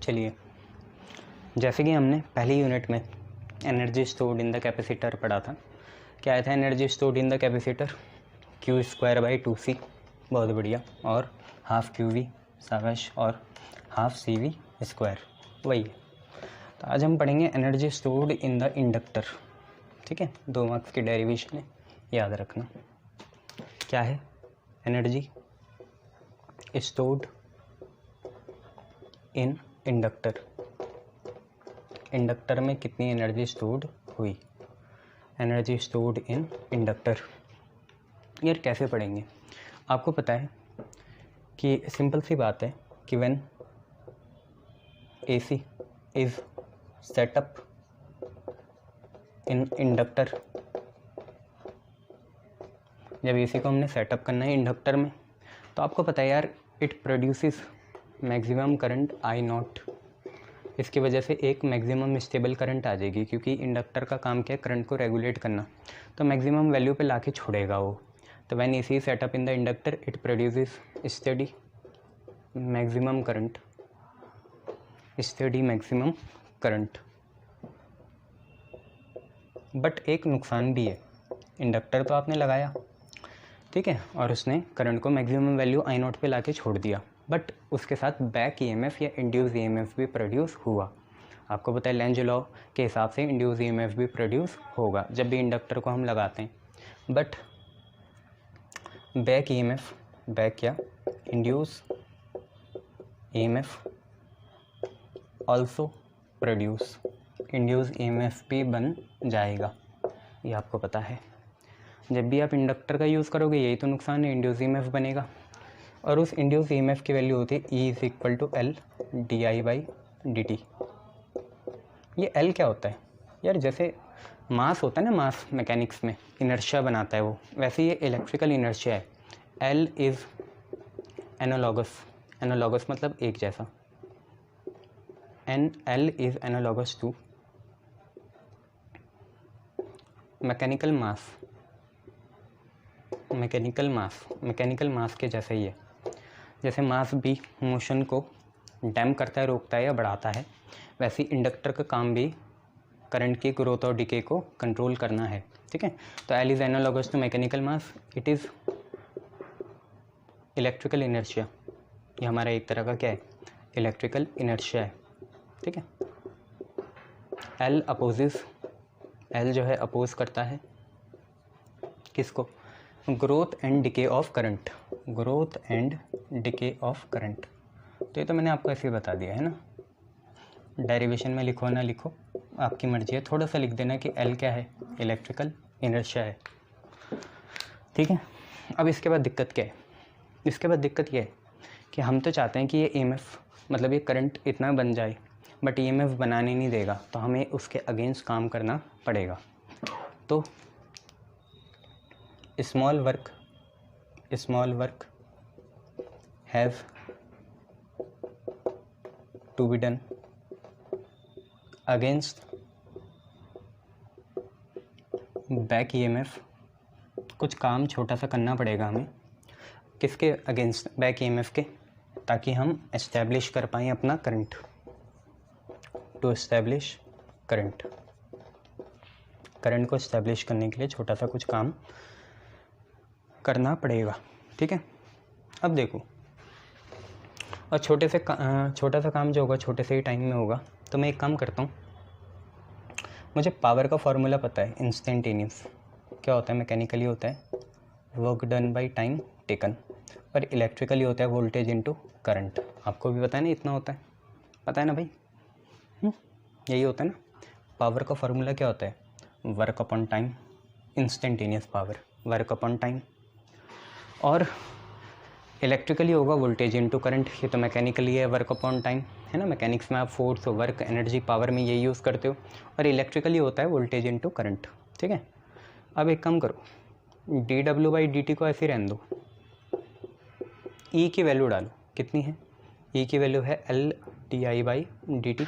चलिए, जैसे कि हमने पहली यूनिट में energy stored in the capacitor पढ़ा था। क्या आया था energy stored in the capacitor? Q²/2C, बहुत बढ़िया, और हाफ QV शाबाश, और हाफ CV², वही है। तो आज हम पढ़ेंगे energy stored in the inductor. ठीक है, 2 मार्क्स की डेरिवेशन है, याद रखना। क्या है energy stored in inductor? Inductor में कितनी एनर्जी स्टोर्ड हुई? Energy stored in inductor. यार कैसे पढ़ेंगे? आपको पता है कि सिंपल सी बात है कि when AC is setup in inductor, जब AC को हमने सेटअप करना है इंडक्टर में, तो आपको पता है यार it produces maximum current I0। इसकी वजह से एक मैक्सिमम स्टेबल करंट आ जाएगी, क्योंकि इंडक्टर का काम क्या है, करंट को रेगुलेट करना। तो मैक्सिमम वैल्यू पे लाके छोड़ेगा वो। तो when AC setup in the inductor it produces steady maximum current, steady maximum current. But एक नुकसान भी है, इंडक्टर तो आपने लगाया, ठीक है, और उसने करंट को मैक्सिमम वैल्यू I0 पे लाके छोड़ दिया, बट उसके साथ बैक EMF या इंड्यूस EMF भी प्रोड्यूस हुआ। आपको पता है लेंज लॉ के हिसाब से इंड्यूस EMF भी प्रोड्यूस होगा जब भी इंडक्टर को हम लगाते हैं। बट बैक EMF, बैक क्या, induce EMF also produce, induce EMF भी बन जाएगा, ये आपको पता है। जब भी आप इंडक्टर का यूज़ करोगे यही तो नुकसान है, इंड्यूस EMF बनेगा, और उस इंड्यूस EMF की वैल्यू होती है E=L di/dt। ये L क्या होता है यार? जैसे मास होता है ना, मास मैकेनिक्स में इनर्शिया बनाता है वो, वैसे ये इलेक्ट्रिकल इनर्शिया है। L इज़ एनालॉगस, एनालॉगस मतलब एक जैसा, L is analogous to mechanical mass, mechanical mass, mechanical mass के जैसा ही है। जैसे मास भी मोशन को डैम करता है, रोकता है या बढ़ाता है, वैसे ही इंडक्टर का काम भी करंट की ग्रोथ और डिके को कंट्रोल करना है। ठीक है, तो L is analogous to mechanical mass, it is electrical inertia. ये हमारा एक तरह का क्या है, इलेक्ट्रिकल इनर्शिया है। ठीक है, L अपोजिस, L जो है अपोज करता है किसको? Growth and decay of current, growth and decay of current. तो ये तो मैंने आपको ऐसे ही बता दिया है ना, डेरिवेशन में लिखो ना लिखो आपकी मर्जी है, थोड़ा सा लिख देना कि L क्या है, इलेक्ट्रिकल इनर्शिया है। ठीक है, अब इसके बाद दिक्कत क्या है? इसके बाद दिक्कत ये है कि हम तो चाहते हैं कि ये EMF मतलब ये करंट इतना बन जाए, बट EMF बनाने नहीं देगा, तो हमें उसके अगेंस्ट काम करना पड़ेगा। तो small work have to be done against back EMF। कुछ काम छोटा सा करना पड़ेगा हमें, किसके अगेंस्ट? बैक EMF के, ताकि हम एस्टैब्लिश कर पाएँ अपना current. To establish current, current को एस्टैब्लिश करने के लिए छोटा सा कुछ काम करना पड़ेगा। ठीक है, अब देखो, और छोटा सा काम जो होगा छोटे से ही टाइम में होगा, तो मैं एक काम करता हूँ, मुझे पावर का फॉर्मूला पता है, इंस्टेंटेनियस क्या होता है, मैकेनिकली होता है work done by time taken, और इलेक्ट्रिकली होता है वोल्टेज इनटू करंट। आपको भी पता है ना, इतना होता है, पता है ना भाई? यही होता है ना। पावर का फॉर्मूला क्या होता है? Work upon time, instantaneous power work upon time, और इलेक्ट्रिकली होगा वोल्टेज इनटू करंट। ये तो मैकेनिकली है वर्क अपॉन टाइम, है ना। मैकेनिक्स में आप फोर्स, वर्क, एनर्जी, पावर में यही यूज़ करते हो, और इलेक्ट्रिकली होता है वोल्टेज इनटू करंट। ठीक है, अब एक काम करो, dW/dt को ऐसे रहने दो, E की वैल्यू डालो, कितनी है? E की वैल्यू है L di/dt,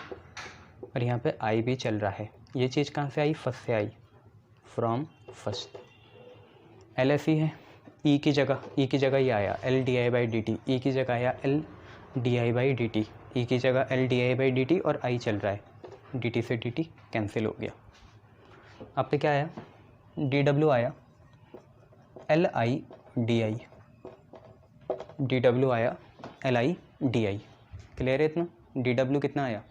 और यहाँ पे I भी चल रहा है। ये चीज़ कहाँ से आई? फर्स्ट से आई, फ्रॉम फर्स्ट। LSE है, E की जगह ये आया L di/dt, E की जगह आया L di/dt, ई की जगह L D I by D T और आई चल रहा है, डी टी से डी टी कैंसिल हो गया। आप पे क्या आया, डी डब्ल्यू आया, L I D I, D W आया, L I D I. Clear है इतना? डी डब्ल्यू कितना आया,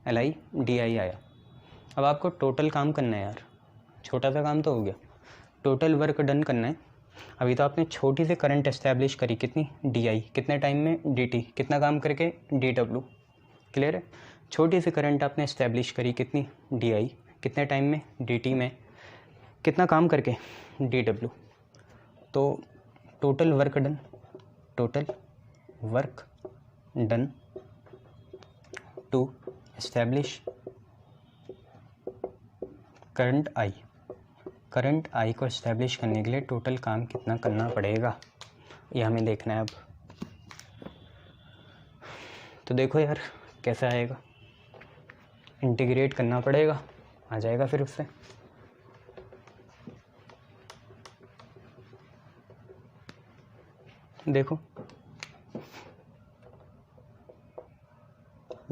एल आई डी आई आया। अब आपको टोटल काम करना है यार, छोटा सा काम तो हो गया, टोटल वर्क डन करना है। अभी तो आपने छोटी सी करंट एस्टैब्लिश करी, कितनी, डी आई, कितने टाइम में, डी टी, कितना काम करके, डी डब्ल्यू। क्लियर है? छोटी सी करंट आपने एस्टैब्लिश करी, कितनी, डी आई, कितने टाइम में, डी टी में, कितना काम करके, डी डब्ल्यू। तो total work done, total work done to establish current I. Current I को एस्टैब्लिश करने के लिए टोटल काम कितना करना पड़ेगा, ये हमें देखना है अब। तो देखो यार कैसे आएगा, इंटीग्रेट करना पड़ेगा, आ जाएगा फिर उससे। देखो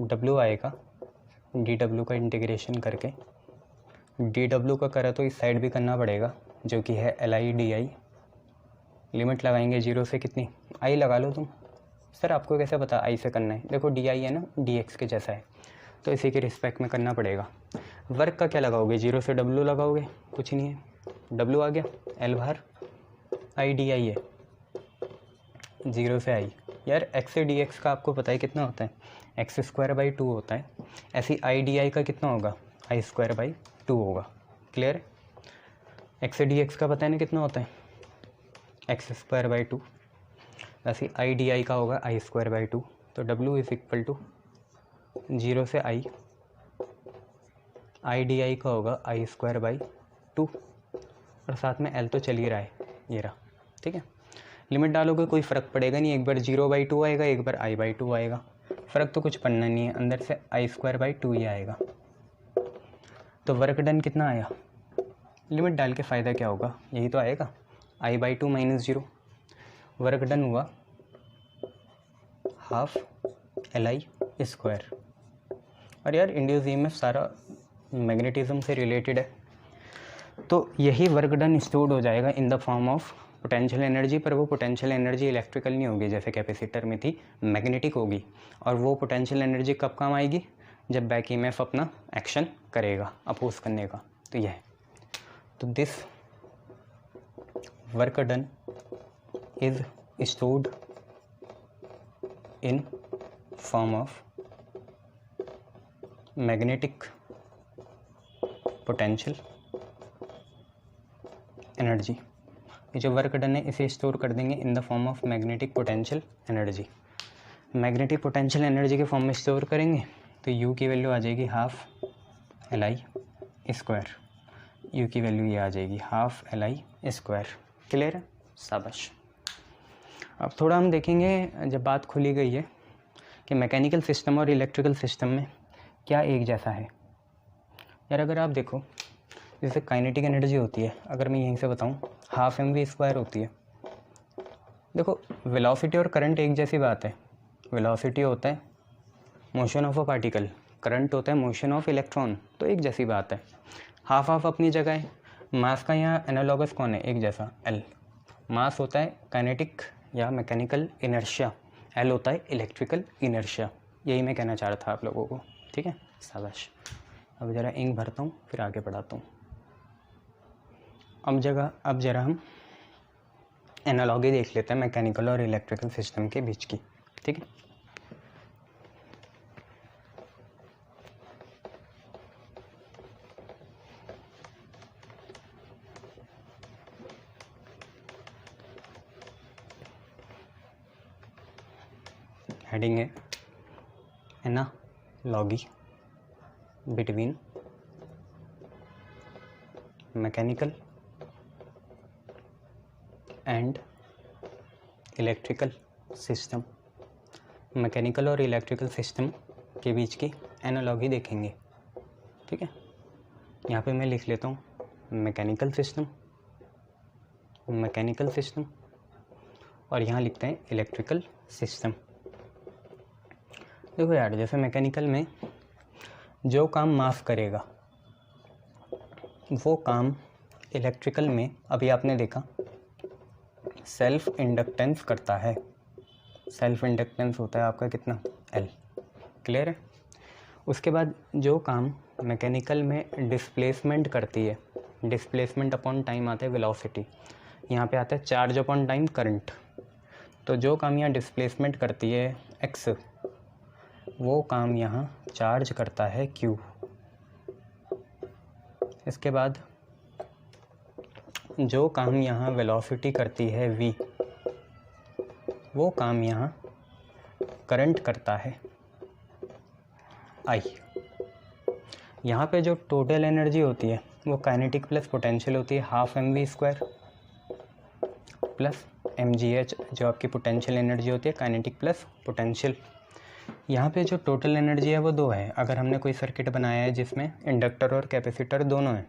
W आएगा, डी डब्ल्यू का इंटीग्रेशन करके, डी डब्ल्यू का करा तो इस साइड भी करना पड़ेगा, जो कि है L I D I. Limit लगाएंगे 0 से कितनी, आई लगा लो तुम। सर आपको कैसे पता आई से करना है? देखो डी आई है ना, डी एक्स के जैसा है, तो इसी के रिस्पेक्ट में करना पड़ेगा। वर्क का क्या लगाओगे, 0 से W लगाओगे, कुछ नहीं है, W आ गया, एल बाहर, आई डी आई है, 0 से आई। यार एक्स से डी एक्स का आपको पता है कितना होता है, एक्स स्क्वायर बाई 2 होता है। ऐसी आई डी आई का कितना होगा, आई स्क्वायर बाई 2 होगा। क्लियर है? एक्स से डी एक्स का पता है ना कितना होता है, एक्स स्क्वायर बाई 2। ऐसी आई डी आई का होगा आई स्क्वायर बाई 2। तो W इज इक्वल टू 0 से आई डी आई का होगा आई स्क्वायर बाई 2, और साथ में L तो चल ही रहा है, ये रहा। ठीक है, लिमिट डालोगे कोई फ़र्क पड़ेगा नहीं, एक बार 0/2 आएगा, एक बार I/2 आएगा, फ़र्क तो कुछ पड़ना नहीं है, अंदर से आई स्क्वायर बाई 2 ही आएगा। तो वर्क डन कितना आया, लिमिट डाल के फ़ायदा क्या होगा, यही तो आएगा, I/2 - 0। वर्क डन हुआ हाफ LI स्क्वायर। और यार इंड्यूस ईएमएफ सारा मैग्नेटिज्म से रिलेटेड है, तो यही वर्क डन स्टोर्ड हो जाएगा in the form of potential energy. पर वो पोटेंशियल एनर्जी इलेक्ट्रिकल नहीं होगी जैसे कैपेसिटर में थी, मैग्नेटिक होगी। और वो पोटेंशियल एनर्जी कब काम आएगी, जब बैक ईएमएफ अपना एक्शन करेगा अपोज करने का। तो यह है, तो this work done is stored in form of magnetic potential energy. ये जो वर्क डन है इसे स्टोर कर देंगे in the form of magnetic potential energy. Magnetic potential energy के फॉर्म में स्टोर करेंगे तो U की वैल्यू आ जाएगी हाफ LI स्क्वायर। U की वैल्यू ये आ जाएगी हाफ LI स्क्वायर। क्लियर है? शाबाश। अब थोड़ा हम देखेंगे, जब बात खुली गई है कि मैकेनिकल सिस्टम और इलेक्ट्रिकल सिस्टम में क्या एक जैसा है। यार अगर आप देखो, जैसे काइनेटिक एनर्जी होती है, अगर मैं यहीं से बताऊं, हाफ mv स्क्वायर होती है। देखो वेलोसिटी और करंट एक जैसी बात है। वेलोसिटी होता है motion of a particle, current होता है मोशन ऑफ इलेक्ट्रॉन, तो एक जैसी बात है। हाफ हाफ अपनी जगह है। मास का यहाँ एनालॉगस कौन है, एक जैसा, L। मास होता है काइनेटिक या मैकेनिकल इनर्शिया, L होता है इलेक्ट्रिकल इनर्शिया। यही मैं कहना चाह रहा था आप लोगों को। ठीक है, शाबाश। अब ज़रा इंक भरता हूँ फिर आगे बढ़ाता हूँ। अब ज़रा हम एनालॉजी देख लेते हैं मैकेनिकल और इलेक्ट्रिकल सिस्टम के बीच की। ठीक है, हेडिंग है analogy between mechanical and electrical system. Mechanical और इलेक्ट्रिकल सिस्टम के बीच की एनालॉजी देखेंगे। ठीक है, यहाँ पे मैं लिख लेता हूँ मैकेनिकल सिस्टम, और यहाँ लिखते हैं इलेक्ट्रिकल सिस्टम। देखो यार, जैसे मैकेनिकल में जो काम मास करेगा वो काम इलेक्ट्रिकल में अभी आपने देखा सेल्फ इंडक्टेंस करता है। सेल्फ इंडक्टेंस होता है आपका कितना, L। क्लियर है। उसके बाद जो काम मैकेनिकल में डिस्प्लेसमेंट करती है, डिस्प्लेसमेंट अपॉन टाइम आता है वेलोसिटी, यहाँ पे आता है चार्ज अपॉन टाइम करंट। तो जो काम यहाँ डिस्प्लेसमेंट करती है x, वो काम यहाँ चार्ज करता है q। इसके बाद जो काम यहाँ वेलोसिटी करती है v, वो काम यहाँ करंट करता है I। यहाँ पे जो टोटल एनर्जी होती है वो काइनेटिक प्लस पोटेंशियल होती है, हाफ mv² प्लस mgh, जो आपकी पोटेंशियल एनर्जी होती है, काइनेटिक प्लस पोटेंशियल। यहाँ पे जो टोटल एनर्जी है वो दो है। अगर हमने कोई सर्किट बनाया है जिसमें इंडक्टर और कैपेसिटर दोनों हैं,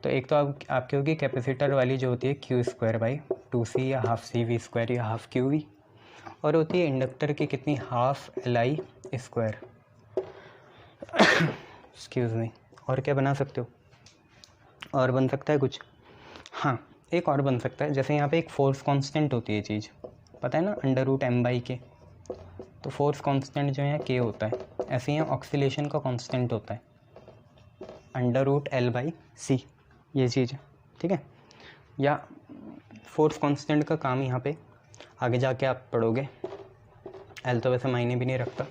तो एक तो आपकी होगी कैपेसिटर वाली जो होती है Q²/2c या हाफ CV² या हाफ QV, और होती है इंडक्टर की कितनी, हाफ LI²। Excuse me. और क्या बना सकते हो, और बन सकता है कुछ, हाँ एक और बन सकता है। जैसे यहाँ पे एक फोर्स कांस्टेंट होती है चीज़, पता है ना, √m/k। तो फोर्स कांस्टेंट जो है k होता है, ऐसे ही ऑक्सीलेशन का कांस्टेंट होता है √L/c, ये चीज़ है, ठीक है। या फोर्स कांस्टेंट का काम यहाँ पे आगे जाके आप पढ़ोगे, L तो वैसे मायने भी नहीं रखता,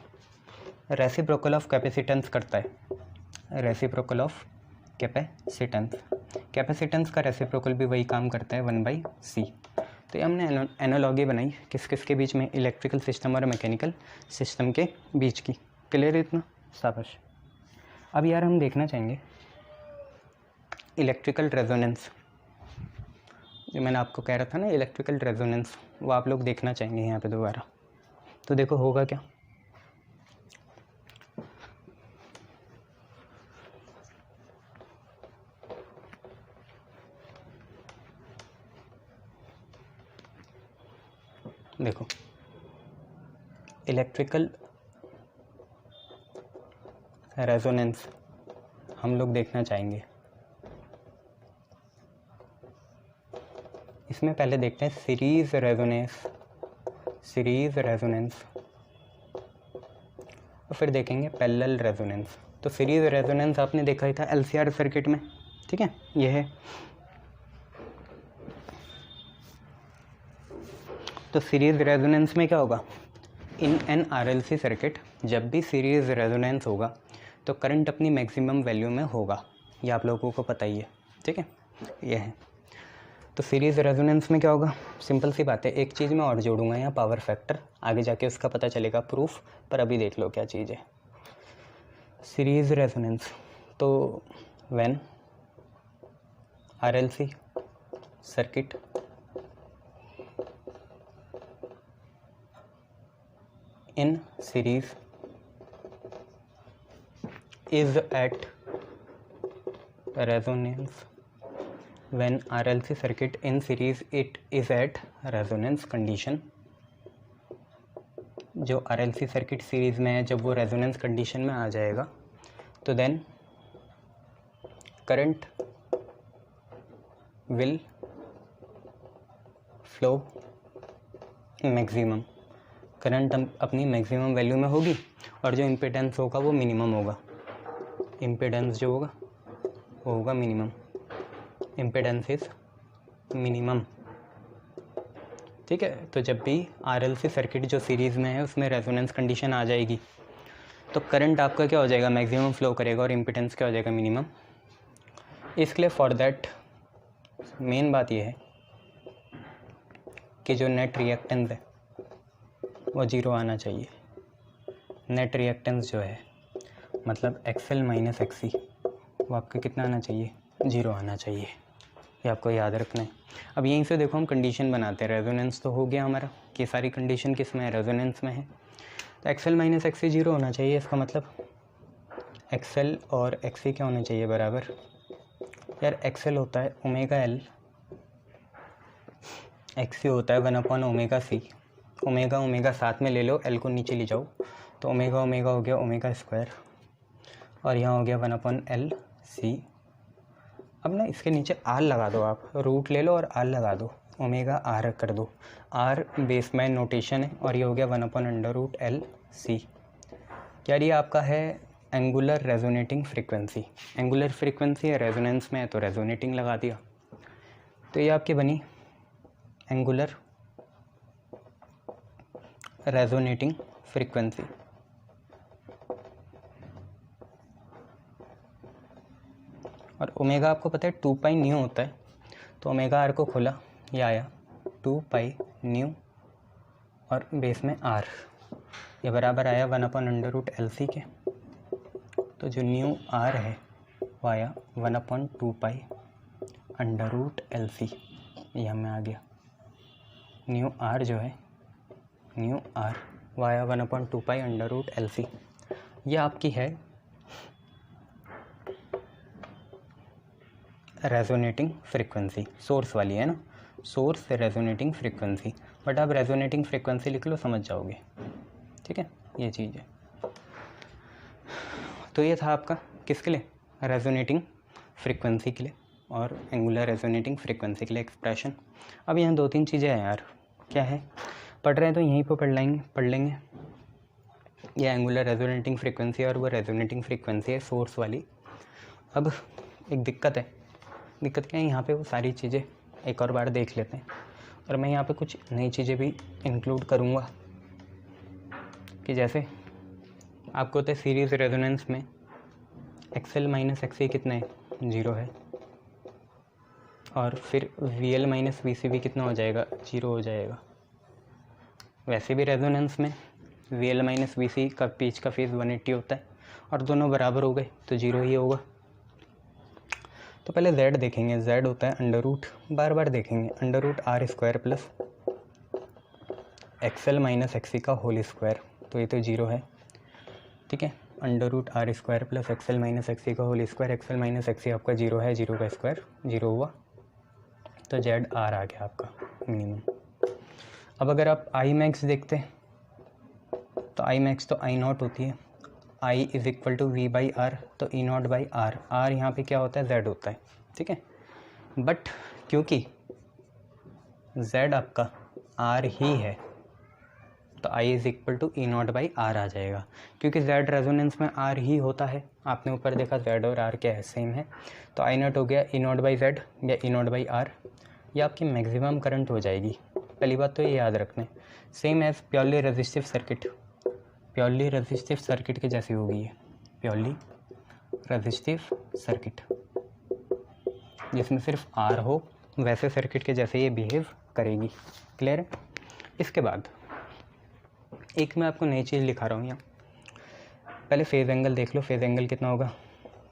रेसिप्रोकल ऑफ कैपेसिटेंस करता है। रेसिप्रोकल ऑफ कैपेसिटेंस, कैपेसिटेंस का रेसिप्रोकल भी वही काम करता है 1/c। तो ये हमने एनालॉजी बनाई किस किस के बीच में, इलेक्ट्रिकल सिस्टम और मैकेनिकल सिस्टम के बीच की। क्लियर है इतना, शाबाश। अब यार हम देखना चाहेंगे इलेक्ट्रिकल रेजोनेंस, जो मैंने आपको कह रहा था ना इलेक्ट्रिकल रेजोनेंस, वो आप लोग देखना चाहेंगे यहाँ पे दोबारा। तो देखो होगा क्या, देखो इलेक्ट्रिकल रेजोनेंस हम लोग देखना चाहेंगे। इसमें पहले देखते हैं सीरीज रेजोनेंस, सीरीज रेजोनेंस, और फिर देखेंगे पैरेलल रेजोनेंस। तो सीरीज रेजोनेंस आपने देखा ही था LCR सर्किट में, ठीक है, ये है। तो सीरीज रेजोनेंस में क्या होगा, इन एन RLC सर्किट जब भी सीरीज रेजोनेंस होगा तो करंट अपनी मैक्सिमम वैल्यू में होगा, ये आप लोगों को पता ही है, ठीक है, ये है। तो सीरीज रेजोनेंस में क्या होगा, सिंपल सी बात है। एक चीज़ मैं और जोड़ूंगा यहाँ, पावर फैक्टर, आगे जाके उसका पता चलेगा प्रूफ, पर अभी देख लो क्या चीज़ है सीरीज रेजोनेंस। तो when RLC circuit in series is at resonance, when RLC circuit in series it is at resonance condition। जो RLC सर्किट सीरीज़ में है, जब वो रेजोनेंस कंडीशन में आ जाएगा तो then current will flow maximum, current अपनी मैक्सिमम वैल्यू में होगी, और जो इम्पीडेंस होगा वो मिनिमम होगा। इम्पीडेंस जो होगा वो होगा मिनिमम, इम्पीडेंस इज मिनिमम, ठीक है। तो जब भी RLC सर्किट जो सीरीज़ में है उसमें रेजोनेंस कंडीशन आ जाएगी तो करंट आपका क्या हो जाएगा, मैक्सिमम फ्लो करेगा, और इम्पीडेंस क्या हो जाएगा, मिनिमम। इसलिए फॉर दैट मेन बात यह है कि जो नेट रिएक्टेंस है वो 0 आना चाहिए। नेट रिएक्टेंस जो है मतलब XL - XC, वो आपका कितना आना चाहिए, 0 आना चाहिए, ये आपको याद रखना है। अब यहीं से देखो हम कंडीशन बनाते हैं, रेजोनेंस तो हो गया हमारा कि सारी कंडीशन किस में है, रेजोनेंस में है। तो XL - XC 0 होना चाहिए, इसका मतलब XL और XC क्या होना चाहिए, बराबर। यार XL होता है ω/L, XC होता है 1/ωc। ओमेगा साथ में ले लो, L को नीचे ले जाओ तो ओमेगा ओमेगा हो गया ओमेगा स्क्वायर, और यहाँ हो गया 1/LC। अब ना इसके नीचे आर लगा दो, आप रूट ले लो और आर लगा दो, ओमेगा आर कर दो। आर बेसमैन नोटेशन है, और ये हो गया 1/√LC। यार ये आपका है angular resonating frequency. Angular frequency है, रेजोनेंस में है तो रेजोनेटिंग लगा दिया, तो ये आपकी बनी एंगुलर रेजोनेटिंग फ्रीक्वेंसी। और ओमेगा आपको पता है 2 पाई न्यू होता है, तो ओमेगा आर को खोला, ये आया 2 पाई न्यू और बेस में आर, ये बराबर आया 1/√LC के। तो जो न्यू आर है वो आया 1/2 पाई √LC, ये हमें आ गया। न्यू आर जो है, न्यू आर वो आया 1/2 पाई √LC। ये आपकी है रेजोनेटिंग फ्रीक्वेंसी, सोर्स वाली है ना, सोर्स रेजोनेटिंग फ्रीक्वेंसी। बट आप रेजोनेटिंग फ्रीक्वेंसी लिख लो, समझ जाओगे, ठीक है, ये चीज़ है। तो ये था आपका किसके लिए, रेजोनेटिंग फ्रीक्वेंसी के लिए और एंगुलर रेजोनेटिंग फ्रीक्वेंसी के लिए एक्सप्रेशन। अब यहाँ 2-3 चीज़ें हैं यार, क्या है, पढ़ रहे हैं तो यहीं पर पढ़ लेंगे। ये एंगुलर रेजोनेटिंग फ्रीक्वेंसी और वो रेजोनेटिंग फ्रीक्वेंसी है सोर्स वाली। अब एक दिक्कत क्या है, यहाँ पे वो सारी चीज़ें एक और बार देख लेते हैं, और मैं यहाँ पे कुछ नई चीज़ें भी इंक्लूड करूँगा कि जैसे आपको तो सीरीज़ रेजोनेंस में XL - XC कितना है, 0 है, और फिर VL - VC भी कितना हो जाएगा, 0 हो जाएगा। वैसे भी रेजोनेंस में VL - VC का पिच का फेज़ 180 होता है, और दोनों बराबर हो गए तो 0 ही होगा। तो पहले Z देखेंगे, Z होता है अंडर रूट, बार देखेंगे, √R² प्लस XL - XC का होल स्क्वायर, तो ये तो 0 है, ठीक है। √R² प्लस XL - XC का होल स्क्वायर, XL - XC आपका 0 है, 0 का स्क्वायर 0 हुआ, तो ZR आ गया आपका मिनिमम। अब अगर आप I मैक्स देखते हैं तो I मैक्स तो I0 होती है, I = V/R, तो E0/R, R यहाँ पे क्या होता है, Z होता है, ठीक है। बट क्योंकि Z आपका R ही है तो I = E0/R आ जाएगा, क्योंकि Z रेजोनेंस में R ही होता है। आपने ऊपर देखा Z और R क्या है, सेम है, तो I0 हो गया E0/Z या E0/R, ये आपकी मैक्सिमम करंट हो जाएगी। पहली बात तो ये याद रखना, same as purely resistive circuit, purely resistive circuit के जैसी होगी ये, प्योरली रेजिस्टिव सर्किट जिसमें सिर्फ R हो, वैसे सर्किट के जैसे ये बिहेव करेगी। क्लियर है। इसके बाद एक मैं आपको नई चीज़ लिखा रहा हूँ यहाँ, पहले फेज़ एंगल देख लो, फेज़ एंगल कितना होगा,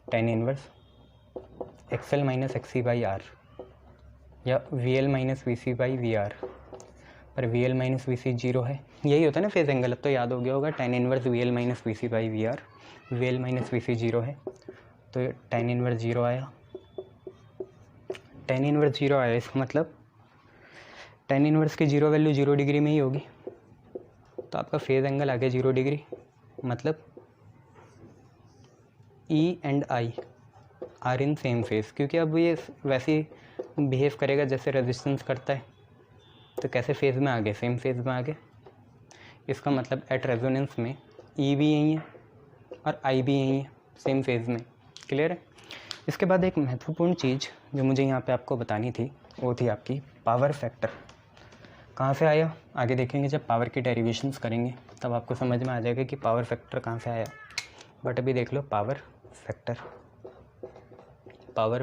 tan इनवर्स XL - XC/R या VL - VC/VR, पर VL - VC 0 है, यही होता है ना फेज़ एंगल। अब तो याद हो गया होगा, tan inverse VL - VC/VR, VL - VC 0 है, तो tan इनवर्स 0 आया, tan इनवर्स 0 आया, इसका मतलब tan इनवर्स की 0 वैल्यू 0 डिग्री में ही होगी, तो आपका फेज़ एंगल आ गया 0 डिग्री, मतलब E and I are in same phase, क्योंकि अब ये वैसे बिहेव करेगा जैसे रेजिस्टेंस करता है, तो कैसे फेज़ में आ गए, सेम फेज़ में आ गए। इसका मतलब एट रेजोनेंस में E भी यही है और I भी यही है, सेम फेज़ में। क्लियर है। इसके बाद एक महत्वपूर्ण चीज़ जो मुझे यहाँ पे आपको बतानी थी, वो थी आपकी पावर फैक्टर। कहाँ से आया, आगे देखेंगे, जब पावर की डेरिवेशंस करेंगे तब आपको समझ में आ जाएगा कि पावर फैक्टर कहाँ से आया। बट अभी देख low power factor. Power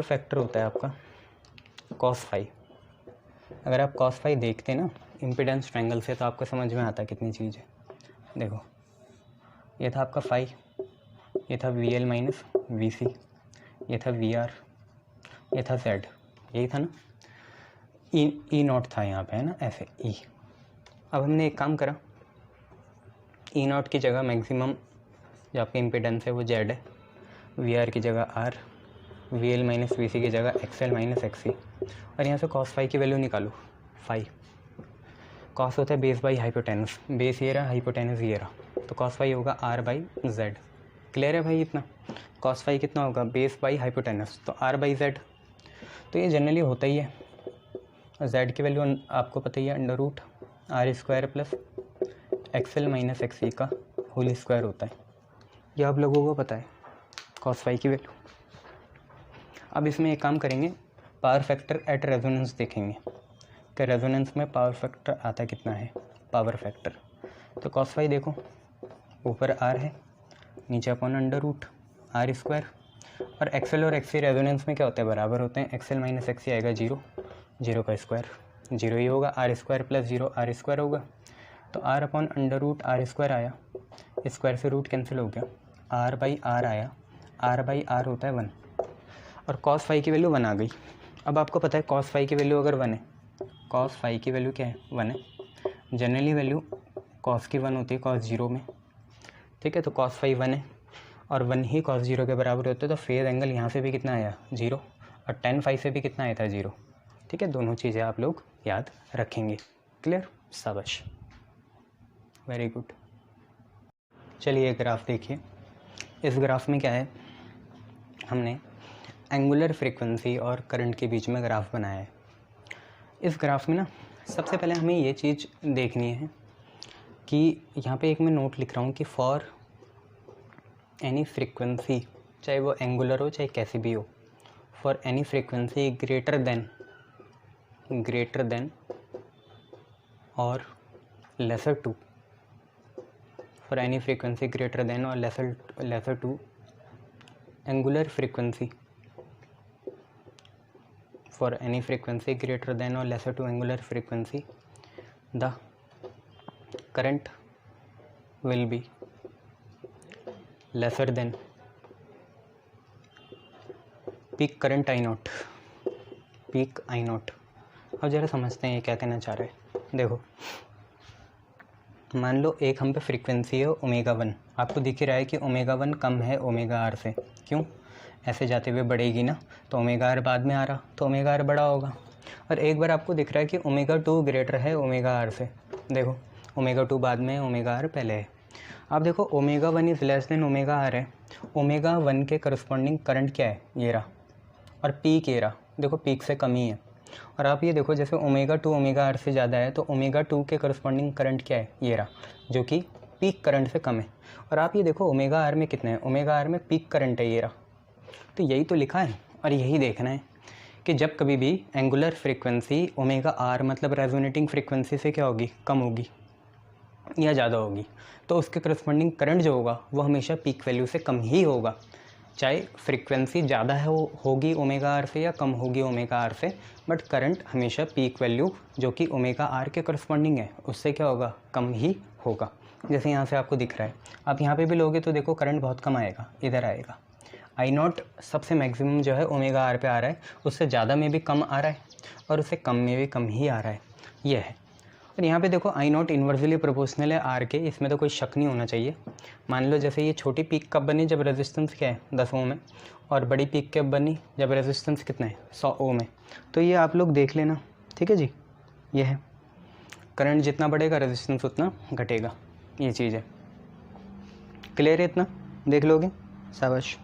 factor होता है आपका cos फाई। अगर आप cos फाई देखते हैं ना इम्पीडेंस ट्रायंगल से, तो आपको समझ में आता है कितनी चीज़ है। देखो, ये था आपका फाई, ये था VL - VC, ये था VR, ये था Z, यही था ना, E0 था यहाँ पे, है ना, ऐसे E। अब हमने एक काम करा, E0 की जगह मैक्सिमम जो आपका इम्पीडेंस है वो Z है, VR की जगह R, VL - VC की जगह XL - XC, और यहाँ से cos फाई की वैल्यू निकालो, फाई। कॉस होता है बेस बाई हाइपोटेनस, बेस ये रहा, हाइपोटेनस ये रहा, तो कॉस फाई होगा आर बाई जेड। क्लियर है भाई इतना? कॉस फाई कितना होगा? बेस बाई हाइपोटेनस, तो आर बाई जेड। तो ये जनरली होता ही है, जेड की वैल्यू आपको पता ही है under root R square plus XL minus X E का होल स्क्वायर होता है, ये आप लोगों को पता है कॉस फाई की वैल्यू। अब इसमें एक काम करेंगे, पावर फैक्टर एट रेजोनेंस देखेंगे कि रेजोनेंस में पावर फैक्टर आता कितना है, पावर फैक्टर। तो कॉस फाई देखो, ऊपर आर है, नीचे upon under root R square, और एक्सएल और एक्सी रेजोनेंस में क्या होता है, बराबर होते हैं। एक्सएल माइनस एक्सी आएगा जीरो, जीरो का स्क्वायर जीरो ही होगा, R square plus zero R square होगा, तो R upon under root R square आया, स्क्वायर से रूट कैंसिल हो गया, आर बाई आर आया, आर बाई आर होता है 1, और कॉस फाई की वैल्यू 1 आ गई। अब आपको पता है कॉस फाई की वैल्यू अगर 1 है, कॉस फाई की वैल्यू क्या है, 1 है। जनरली वैल्यू कॉस की 1 होती है कॉस जीरो में, ठीक है। तो कॉस फाई 1 है और 1 ही कॉस जीरो के बराबर होते हैं, तो फेज एंगल यहाँ से भी कितना आया, जीरो, और टेन फाई से भी कितना आया था, जीरो, ठीक है। दोनों चीज़ें आप लोग याद रखेंगे। क्लियर? शाबाश, वेरी गुड। चलिए एक ग्राफ देखिए, इस ग्राफ में क्या है, हमने एंगुलर फ्रीक्वेंसी और करंट के बीच में ग्राफ बनाया है। इस ग्राफ में ना सबसे पहले हमें ये चीज़ देखनी है कि यहाँ पे एक मैं नोट लिख रहा हूँ कि फॉर एनी फ्रीक्वेंसी, चाहे वो एंगुलर हो चाहे कैसी भी हो, for any frequency greater than और lesser to, for any frequency greater than और lesser to angular frequency, for any frequency greater than or lesser to angular frequency, the current will be lesser than peak current I naught, peak I naught। अब ज़रा समझते हैं ये क्या कहना चाह रहे हैं। देखो, मान लो एक हम पे फ्रीक्वेंसी है ओमेगा 1, आपको दिख ही रहा है कि ओमेगा 1 कम है ओमेगा आर से, क्यों? ऐसे जाते हुए बढ़ेगी ना, तो ओमेगा आर बाद में आ रहा, तो ओमेगा आर बड़ा होगा। और एक बार आपको दिख रहा है कि ओमेगा 2 ग्रेटर है ओमेगा आर से, देखो ओमेगा 2 बाद में, ओमेगा आर पहले है। आप देखो omega 1 is less than omega R है, ओमेगा 1 के करस्पॉन्डिंग करंट क्या है, ये रहा, और पीक ये रहा, देखो पीक से कम ही है। और आप ये देखो जैसे ओमेगा 2 ओमेगा आर से ज़्यादा है, तो ओमेगा 2 के करस्पॉन्डिंग करंट क्या है, ये रहा, जो कि पीक करंट से कम है। और आप ये देखो ओमेगा आर में कितने हैं, ओमेगा आर में पीक करंट है, ये रहा। तो यही तो लिखा है और यही देखना है कि जब कभी भी एंगुलर फ्रीक्वेंसी ओमेगा आर मतलब रेजोनेटिंग फ्रीक्वेंसी से क्या होगी, कम होगी या ज़्यादा होगी, तो उसके करस्पॉन्डिंग करंट जो होगा वो हमेशा पीक वैल्यू से कम ही होगा, चाहे फ्रीक्वेंसी ज़्यादा है होगी ओमेगा आर से या कम होगी ओमेगा आर से, बट करंट हमेशा पीक वैल्यू जो कि ओमेगा आर के करस्पॉन्डिंग है उससे क्या होगा, कम ही होगा। जैसे यहाँ से आपको दिख रहा है, आप यहाँ पे भी लोगे तो देखो करंट बहुत कम आएगा, इधर आएगा। आई नॉट सबसे मैक्सिमम जो है ओमेगा आर पे आ रहा है, उससे ज़्यादा में भी कम आ रहा है और उससे कम में भी कम ही आ रहा है, ये है। और यहाँ पे देखो आई नॉट इन्वर्सली प्रोपोर्शनल है आर के, इसमें तो कोई शक नहीं होना चाहिए। मान लो जैसे ये छोटी पीक कब बनी, जब रेजिस्टेंस क्या है 10 ओम है, और बड़ी पीक कब बनी, जब रेजिस्टेंस कितना है 100 ओम है। तो ये आप लोग देख लेना, ठीक है जी, ये है करंट जितना बढ़ेगा रेजिस्टेंस उतना घटेगा, ये चीज़ है। क्लियर है इतना, देख लोगे, शाबाश।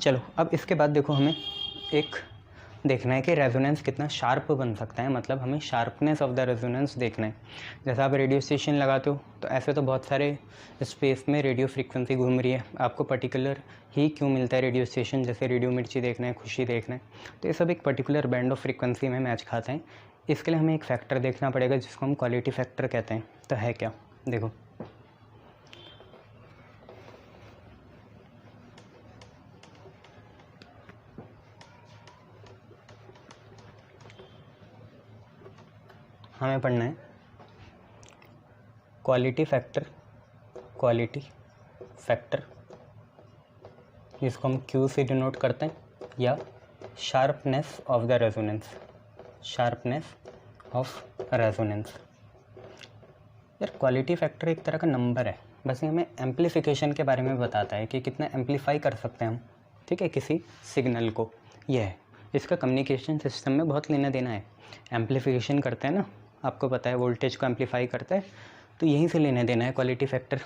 चलो अब इसके बाद देखो हमें एक देखना है कि रेजोनेंस कितना शार्प बन सकता है, मतलब हमें शार्पनेस ऑफ द रेजोनेंस देखना है। जैसे आप रेडियो स्टेशन लगाते हो तो ऐसे तो बहुत सारे स्पेस में रेडियो फ्रीक्वेंसी घूम रही है, आपको पर्टिकुलर ही क्यों मिलता है रेडियो स्टेशन, जैसे रेडियो मिर्ची देखना है, खुशी देखना है, तो ये सब एक पर्टिकुलर बैंड ऑफ फ्रीक्वेंसी में मैच खाते हैं। इसके लिए हमें एक फैक्टर देखना पड़ेगा जिसको हम क्वालिटी फैक्टर कहते हैं। तो है क्या, देखो हमें पढ़ना है क्वालिटी फैक्टर जिसको हम Q से डिनोट करते हैं, या sharpness of the resonance, sharpness of resonance. यार क्वालिटी फैक्टर एक तरह का नंबर है, बस ये हमें एम्पलीफिकेशन के बारे में बताता है कि कितना एम्पलीफाई कर सकते हैं हम, ठीक है, किसी सिग्नल को। यह है, इसका कम्युनिकेशन सिस्टम में बहुत लेना देना है। एम्पलीफिकेशन करते हैं ना, आपको पता है वोल्टेज को एम्पलीफाई करता है, तो यहीं से लेने देना है quality factor.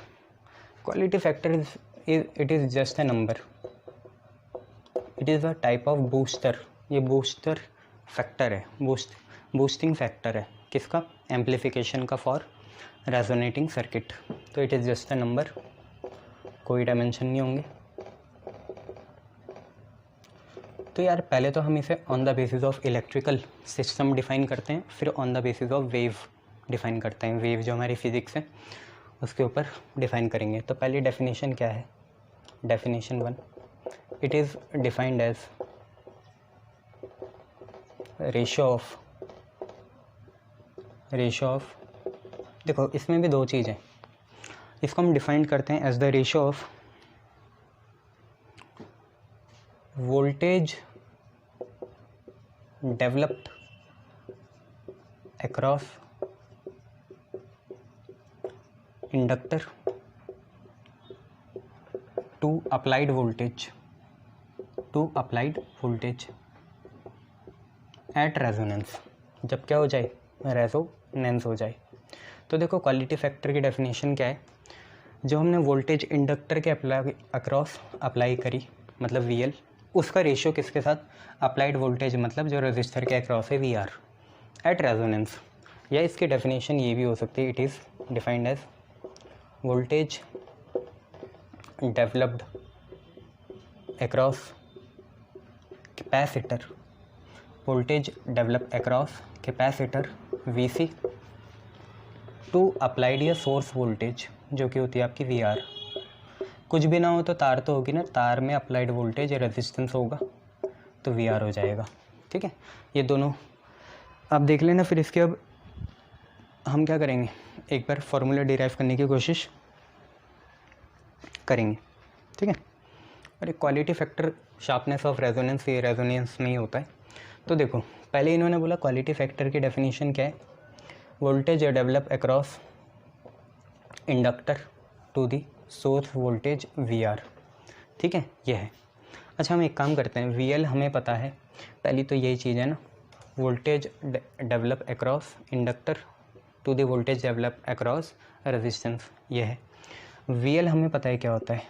Quality factor it is just a number, it is a type of booster. ये बूस्टर फैक्टर है, बूस्टिंग फैक्टर है किसका, एम्पलीफिकेशन का फॉर रेजोनेटिंग सर्किट। तो it is just a number, कोई डायमेंशन नहीं होंगे। तो यार पहले तो हम इसे on the basis of electrical system define करते हैं, फिर on the basis of wave define करते हैं। वेव जो हमारी फिज़िक्स है उसके ऊपर डिफ़ाइन करेंगे। तो पहली डेफिनेशन क्या है, definition 1, it is defined as ratio of, देखो इसमें भी दो चीज़ हैं, इसको हम डिफाइन करते हैं as the ratio of voltage developed across inductor to applied voltage at resonance, जब क्या हो जाए, रेजोनेंस हो जाए। तो देखो क्वालिटी फैक्टर की डेफिनेशन क्या है, जो हमने वोल्टेज इंडक्टर के अक्रॉस अप्लाई करी मतलब VL, उसका रेशियो किसके साथ, अप्लाइड वोल्टेज मतलब जो रजिस्टर के अक्रॉस है VR एट रेजोनेंस। या इसकी डेफिनेशन ये भी हो सकती है, it is defined as voltage developed across capacitor, voltage develop across capacitor VC to applied या सोर्स वोल्टेज जो कि होती है आपकी VR। कुछ भी ना हो तो तार तो होगी ना, तार में अप्लाइड वोल्टेज या रेजिस्टेंस होगा तो VR हो जाएगा। ठीक है, ये दोनों आप देख लेना। फिर इसके अब हम क्या करेंगे, एक बार फॉर्मूला डिराइव करने की कोशिश करेंगे। ठीक है, और एक quality factor sharpness of resonance, ये रेजोनेंस में ही होता है। तो देखो पहले इन्होंने बोला क्वालिटी फैक्टर की डेफिनेशन क्या है, voltage develop across inductor to the source voltage VR। ठीक है, ये है। अच्छा हम एक काम करते हैं, VL हमें पता है, पहली तो यही चीज़ है ना, voltage develop across inductor to the voltage develop across resistance, ये है। VL हमें पता है क्या होता है,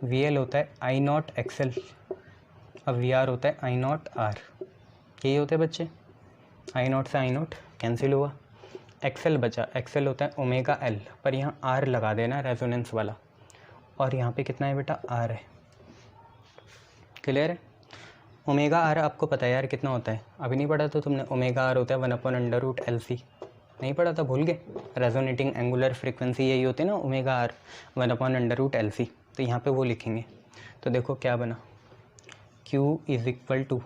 VL होता है I0 XL, अब VR होता है I0 R। यही होते हैं बच्चे, I0 से I0 कैंसिल हुआ, XL बचा, XL होता है ओमेगा L, पर यहाँ R लगा देना रेजोनेंस वाला, और यहाँ पे कितना है बेटा, R है। क्लियर है, ओमेगा R आपको पता है यार कितना होता है, अभी नहीं पढ़ा तो तुमने, ओमेगा R होता है 1/√LC, नहीं पढ़ा था, भूल गए। रेजोनेटिंग एंगुलर फ्रीक्वेंसी यही होती है ना, ओमेगा R 1/√LC, तो यहाँ पे वो लिखेंगे। तो देखो क्या बना, Q is equal to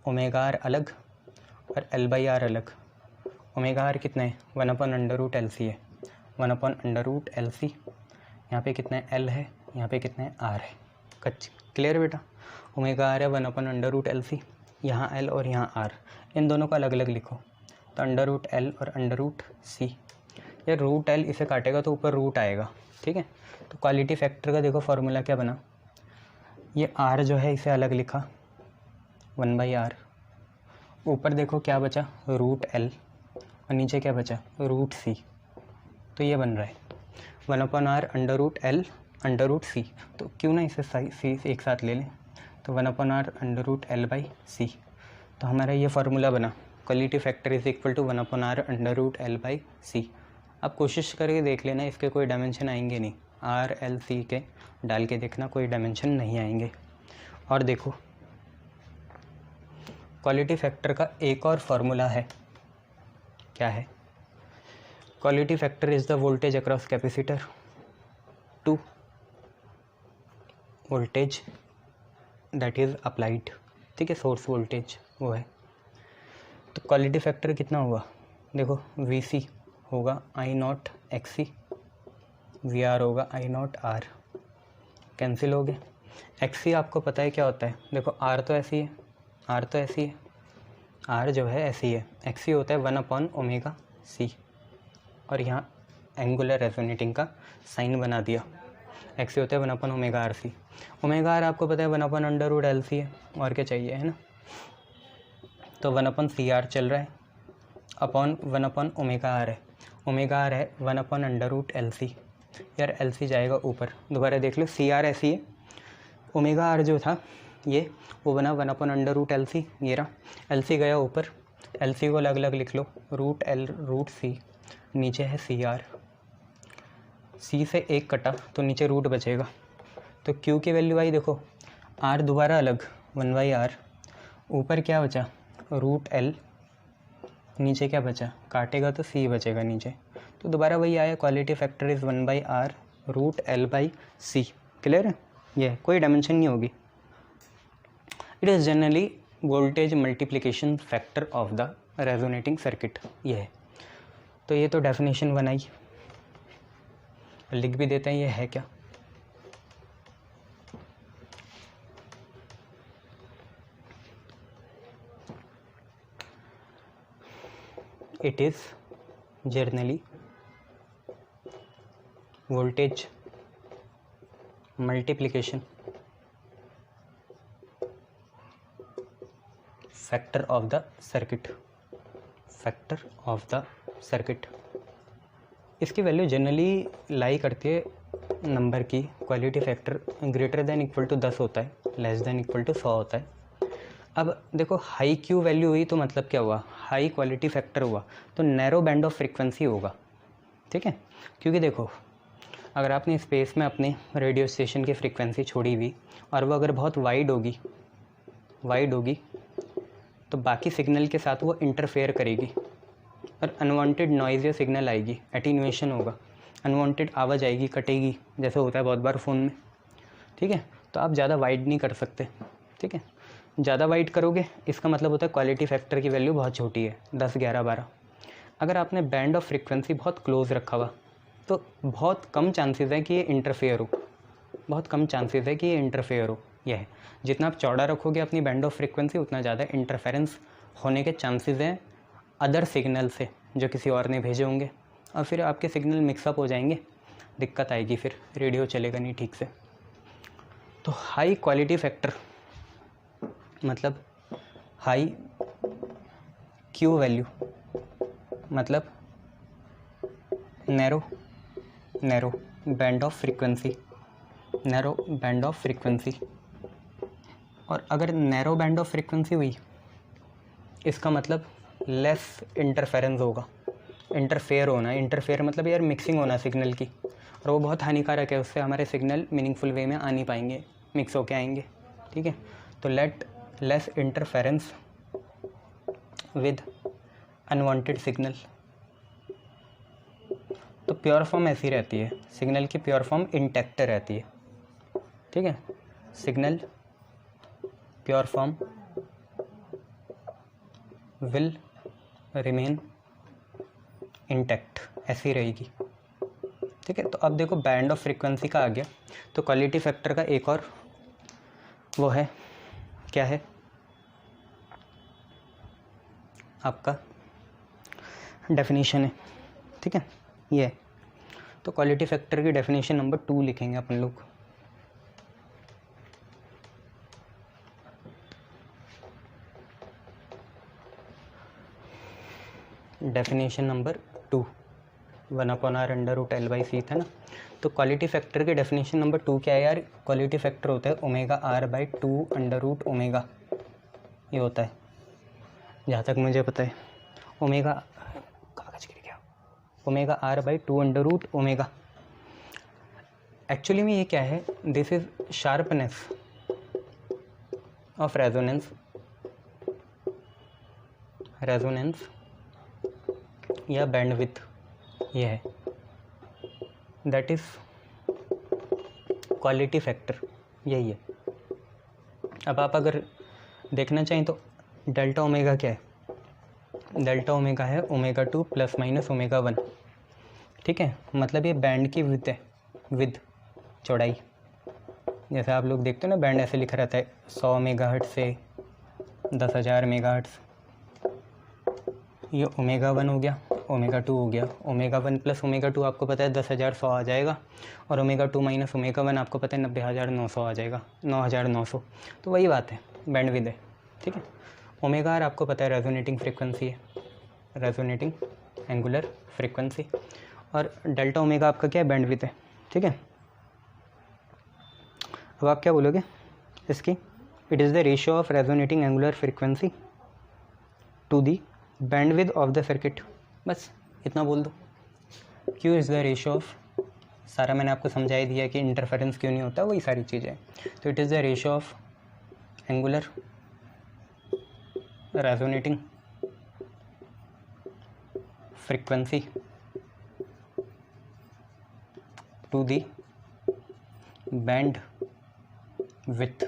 omega R अलग और L/R अलग। ओमेगा R कितना है, 1/√LC है, 1/√LC, यहाँ पे कितना है L है, यहाँ पे कितना है R है। क्लियर बेटा, ओमेगा R है 1/√LC, यहाँ L और यहाँ R, इन दोनों को अलग अलग लिखो, तो √L और √C। ये √L इसे काटेगा तो ऊपर रूट आएगा। ठीक है, तो क्वालिटी फैक्टर का देखो फॉर्मूला क्या बना, ये R जो है इसे अलग लिखा 1/R, ऊपर देखो क्या बचा √L और नीचे क्या बचा √C, तो ये बन रहा है 1/R √L √C। तो क्यों ना इसे C एक साथ ले लें, तो 1/R √L/C। तो हमारा ये फार्मूला बना, quality factor is equal to 1/R √L/C। आप कोशिश करके देख लेना, इसके कोई डायमेंशन आएंगे नहीं, RLC के डाल के देखना, कोई डायमेंशन नहीं आएंगे। और देखो क्वालिटी फैक्टर का एक और फार्मूला है, क्या है, quality factor is the voltage across capacitor to voltage that is applied. ठीक है, सोर्स वोल्टेज वो है। तो क्वालिटी फैक्टर कितना हुआ, देखो VC होगा I0 XC, VR होगा I0 R, कैंसिल हो गए। XC आपको पता है क्या होता है, देखो R तो ऐसी है, R तो ऐसी है, R जो है ऐसी है, XC होता है 1/ωc, और यहाँ एंगुलर रेजोनेटिंग का साइन बना दिया, XC होता है 1/ωRC। ओमेगा R आपको पता है 1/√LC है, और क्या चाहिए, है ना। तो 1/CR चल रहा है, अपॉन 1 ओमेगा आर है। ओमेगा आर है 1/√LC। यार LC जाएगा ऊपर, दोबारा देख लो, CR ऐसी है, ओमेगा आर जो था ये वो बना 1/√LC, ये रहा। LC गया ऊपर, LC को अलग अलग लिख लो, √L√C, नीचे है CR। C से 1 कटा तो नीचे रूट बचेगा, तो Q की वैल्यू आई देखो, R दोबारा अलग 1/R, ऊपर क्या बचा √L, नीचे क्या बचा, काटेगा तो C बचेगा नीचे, तो दोबारा वही आया, quality factor is 1/R √L/C। Clear है? ये कोई डायमेंशन नहीं होगी। It is generally voltage multiplication factor of the resonating circuit, ये है। तो ये तो डेफिनेशन बनाई, लिख भी देते हैं ये है क्या। It is generally voltage multiplication factor of the circuit, factor of the circuit। इसकी वैल्यू जनरली लाई करती है नंबर की, quality factor greater than equal to 10 होता है, लेस देन इक्वल टू 100 होता है। अब देखो हाई Q वैल्यू हुई तो मतलब क्या हुआ, हाई क्वालिटी फैक्टर हुआ, तो नैरो बैंड ऑफ फ्रीक्वेंसी होगा, ठीक है। क्योंकि देखो अगर आपने स्पेस में अपने रेडियो स्टेशन की फ्रीक्वेंसी छोड़ी हुई और वो अगर बहुत वाइड होगी तो बाकी सिग्नल के साथ वो इंटरफेयर करेगी और अनवांटेड नॉइज़ या सिग्नल आएगी, एटीन्यूएशन होगा, अनवांटेड आवाज़ आएगी, कटेगी, जैसे होता है बहुत बार फ़ोन में, ठीक है। तो आप ज़्यादा वाइड नहीं कर सकते, ठीक है। ज़्यादा वाइड करोगे इसका मतलब होता है क्वालिटी फैक्टर की वैल्यू बहुत छोटी है, 10, 11, 12। अगर आपने बैंड ऑफ फ्रीक्वेंसी बहुत क्लोज रखा हुआ तो बहुत कम चांसेस है कि ये इंटरफेयर हो, बहुत कम चांसेस है कि ये इंटरफेयर हो। यह है, जितना आप चौड़ा रखोगे अपनी बैंड ऑफ फ्रीक्वेंसी उतना ज़्यादा इंटरफेरेंस होने के चांसेस हैं अदर सिग्नल से जो किसी और ने भेजे होंगे, और फिर आपके सिग्नल मिक्सअप हो जाएंगे, दिक्कत आएगी, फिर रेडियो चलेगा नहीं ठीक से। तो हाई क्वालिटी फैक्टर मतलब हाई Q वैल्यू मतलब narrow band of frequency, narrow band of frequency. और अगर नैरो बैंड ऑफ फ्रीक्वेंसी हुई इसका मतलब लेस इंटरफेरेंस होगा, इंटरफेयर होना, इंटरफेयर मतलब यार मिक्सिंग होना सिग्नल की, और वो बहुत हानिकारक है, उससे हमारे सिग्नल मीनिंगफुल वे में आ नहीं पाएंगे, मिक्स होके आएंगे, ठीक है। तो less interference with unwanted signal. तो प्योर फॉर्म ऐसी रहती है, सिग्नल की प्योर फॉर्म इंटैक्ट रहती है, ठीक है। Signal pure form will remain intact, ऐसी रहेगी, ठीक है। तो अब देखो बैंड ऑफ फ्रीक्वेंसी का आ गया, तो क्वालिटी फैक्टर का एक और वो है, क्या है आपका डेफिनेशन है, ठीक है। ये तो क्वालिटी फैक्टर की डेफिनेशन नंबर 2 लिखेंगे अपन लोग। डेफिनेशन नंबर 2 1/R√L/C था ना, तो क्वालिटी फैक्टर की डेफिनेशन नंबर 2 क्या है यार, क्वालिटी फैक्टर होता है ω/2√ω, ये होता है जहाँ तक मुझे पता है, ओमेगा, कागज गिर गया, ω/2√ω। एक्चुअली में ये क्या है, this is sharpness of resonance या बैंडविड्थ, ये है, दैट इज क्वालिटी फैक्टर, यही है। अब आप अगर देखना चाहें तो डेल्टा ओमेगा क्या है, डेल्टा ओमेगा है ω2 ± ω1, ठीक है। मतलब ये बैंड की विड्थ है, विड्थ चौड़ाई, जैसे आप लोग देखते हो ना बैंड ऐसे लिखा रहता है 100 मेगाहर्ट्ज़ से 10,000 मेगाहर्ट्ज़, ये ω1 हो गया, ω2 हो गया, ω1 + ω2 आपको पता है 10,100 आ जाएगा, और ω2 - ω1 आपको पता है 90,900 आ जाएगा, 9,900। तो वही बात है, बैंडविड्थ है, ठीक है। ओमेगा आर आपको पता है रेजोनेटिंग फ्रीक्वेंसी है, रेजोनेटिंग एंगुलर फ्रीक्वेंसी, और डेल्टा ओमेगा आपका क्या है, बैंडविड्थ है, ठीक है। अब आप क्या बोलोगे इसकी, it is the ratio of resonating angular frequency to the bandwidth of the circuit, बस इतना बोल दो। क्यों इज़ द रेशियो ऑफ, सारा मैंने आपको समझा ही दिया कि इंटरफेरेंस क्यों नहीं होता, वही सारी चीज़ें। तो it is the ratio of angular resonating frequency to the bandwidth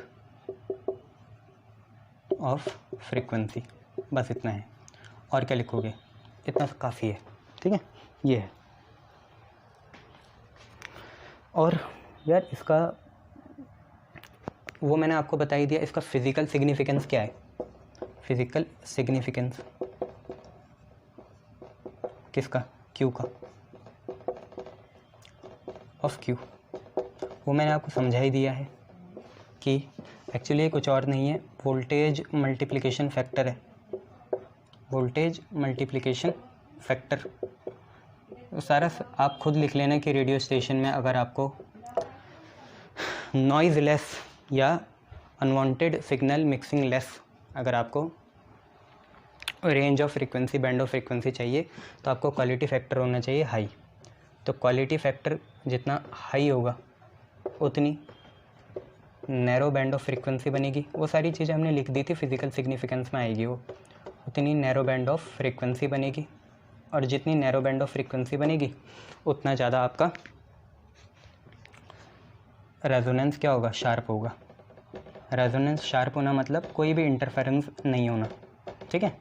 of frequency, बस इतना है। और क्या लिखोगे, इतना काफ़ी है, ठीक है, ये है। और यार इसका वो मैंने आपको बता ही दिया, इसका फिज़िकल सिग्निफिकेंस क्या है, फिज़िकल सिग्निफिकेंस किसका, क्यू का, ऑफ क्यू, वो मैंने आपको समझा ही दिया है कि एक्चुअली कुछ और नहीं है, वोल्टेज मल्टीप्लिकेशन फैक्टर है, वोल्टेज मल्टीप्लिकेशन फैक्टर। सारा आप खुद लिख लेना कि रेडियो स्टेशन में अगर आपको नॉइज़ लेस या अनवांटेड सिग्नल मिक्सिंग लेस, अगर आपको range of frequency, band of frequency चाहिए, तो आपको क्वालिटी फैक्टर होना चाहिए हाई। तो क्वालिटी फैक्टर जितना हाई होगा उतनी नैरो बैंड ऑफ फ्रीक्वेंसी बनेगी। वो सारी चीज़ें हमने लिख दी थी, फिज़िकल सिग्निफिकेंस में आएगी वो, उतनी नैरो बैंड ऑफ फ्रीक्वेंसी बनेगी, और जितनी नैरो बैंड ऑफ फ्रीक्वेंसी बनेगी उतना ज़्यादा आपका रेजोनेंस क्या होगा, शार्प होगा। रेजोनेंस शार्प होना मतलब कोई भी इंटरफेरेंस नहीं होना, ठीक है।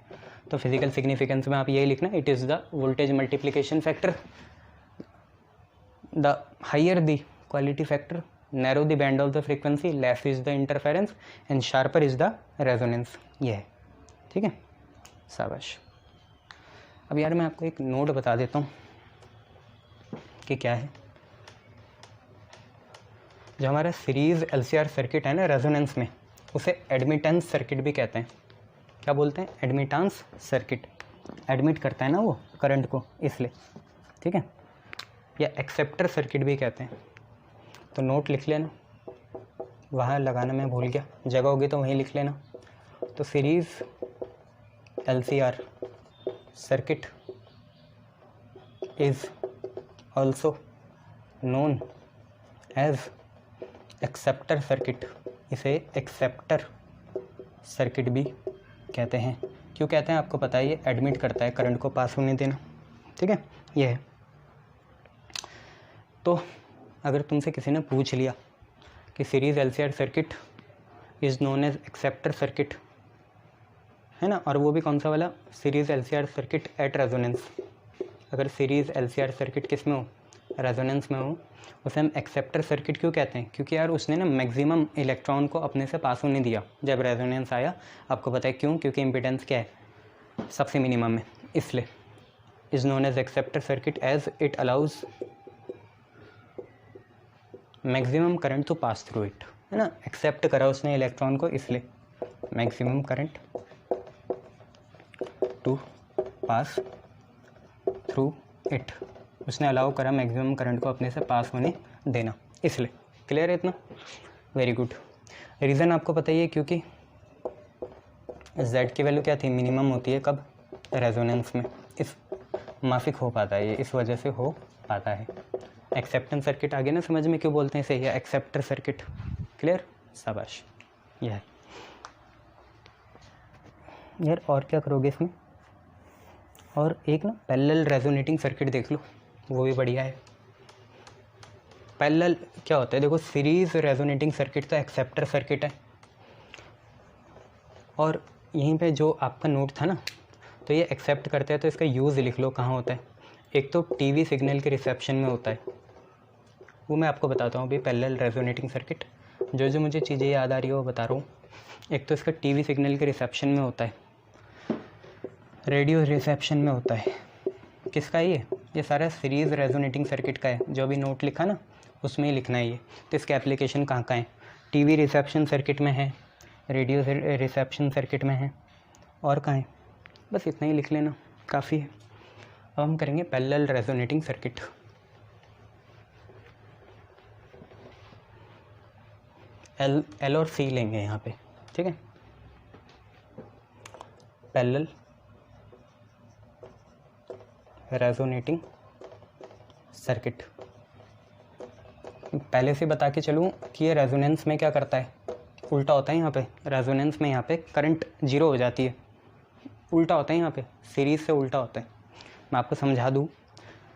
तो फिज़िकल सिग्निफिकेंस में आप यही लिखना, it is the voltage multiplication factor, the higher the quality factor, narrow the band of the frequency, less is the interference and sharper is the resonance, ये है, ठीक है, शाबाश। अब यार मैं आपको एक नोट बता देता हूँ कि क्या है। जो हमारा सीरीज़ एलसीआर सर्किट है ना रेजोनेंस में, उसे एडमिटेंस सर्किट भी कहते हैं। क्या बोलते हैं, एडमिटेंस सर्किट, एडमिट करता है ना वो करंट को, इसलिए, ठीक है। या एक्सेप्टर सर्किट भी कहते हैं। तो नोट लिख लेना, वहाँ लगाना मैं भूल गया, जगह होगी तो वहीं लिख लेना। तो series LCR circuit is also known as acceptor circuit, इसे एक्सेप्टर सर्किट भी कहते हैं। क्यों कहते हैं आपको पता है, ये एडमिट करता है करंट को पास होने देना, ठीक है, ये है। तो अगर तुमसे किसी ने पूछ लिया कि series LCR circuit is known as acceptor circuit, है ना, और वो भी कौन सा वाला, series LCR circuit at resonance. अगर सीरीज़ एलसीआर सर्किट किस में हो, रेजोनेंस में हो, उसे हम एक्सेप्टर सर्किट क्यों कहते हैं, क्योंकि यार उसने ना मैक्सिमम इलेक्ट्रॉन को अपने से पास होने दिया जब रेजोनेंस आया। आपको पता है क्यों, क्योंकि इम्पीडेंस क्या है, सबसे मिनिमम में, इसलिए is known as acceptor circuit as it allows maximum current to pass through it, है ना, एक्सेप्ट करा उसने इलेक्ट्रॉन को, इसलिए maximum current to pass through it, उसने अलाउ करा मैक्सिमम करंट को अपने से पास होने देना, इसलिए। क्लियर है इतना, वेरी गुड। रीज़न आपको पता ही है, क्योंकि Z की वैल्यू क्या थी, मिनिमम होती है कब, रेजोनेंस में, इस माफिक हो पाता है ये, इस वजह से हो पाता है। एक्सेप्टेंस सर्किट आगे ना समझ में क्यों बोलते हैं इसे, या एक्सेप्टर सर्किट। क्लियर, शाबाश। यह है यार, और क्या करोगे इसमें, और एक ना पैरेलल रेजोनेटिंग सर्किट देख लो, वो भी बढ़िया है। पैरेलल क्या होता है, देखो सीरीज़ रेजोनेटिंग सर्किट तो एक्सेप्टर सर्किट है, और यहीं पे जो आपका नोट था ना, तो ये एक्सेप्ट करते हैं, तो इसका यूज़ लिख लो कहाँ होता है। एक तो टीवी सिग्नल के रिसेप्शन में होता है, वो मैं आपको बताता हूँ अभी, पैरेलल रेजोनेटिंग सर्किट जो जो मुझे चीज़ें याद आ रही है वो बता रहा हूँ। एक तो इसका टीवी सिग्नल के रिसेप्शन में होता है, रेडियो रिसेप्शन में होता है। किसका है ये सारा सीरीज़ रेजोनेटिंग सर्किट का है, जो भी नोट लिखा ना उसमें ही लिखना है ये। तो इसके एप्लीकेशन कहाँ कहाँ है, टीवी रिसेप्शन सर्किट में है, रेडियो रिसेप्शन सर्किट में है, और कहाँ है, बस इतना ही लिख लेना, काफ़ी है। अब हम करेंगे पैरेलल रेजोनेटिंग सर्किट। एल और सी लेंगे यहाँ पे, ठीक है। Parallel resonating circuit. पहले से बता के चलूँ कि ये रेजोनेंस में क्या करता है, उल्टा होता है। यहाँ पे रेजोनेंस में यहाँ पे करंट जीरो हो जाती है, उल्टा होता है यहाँ पे, सीरीज़ से उल्टा होता है। मैं आपको समझा दूँ,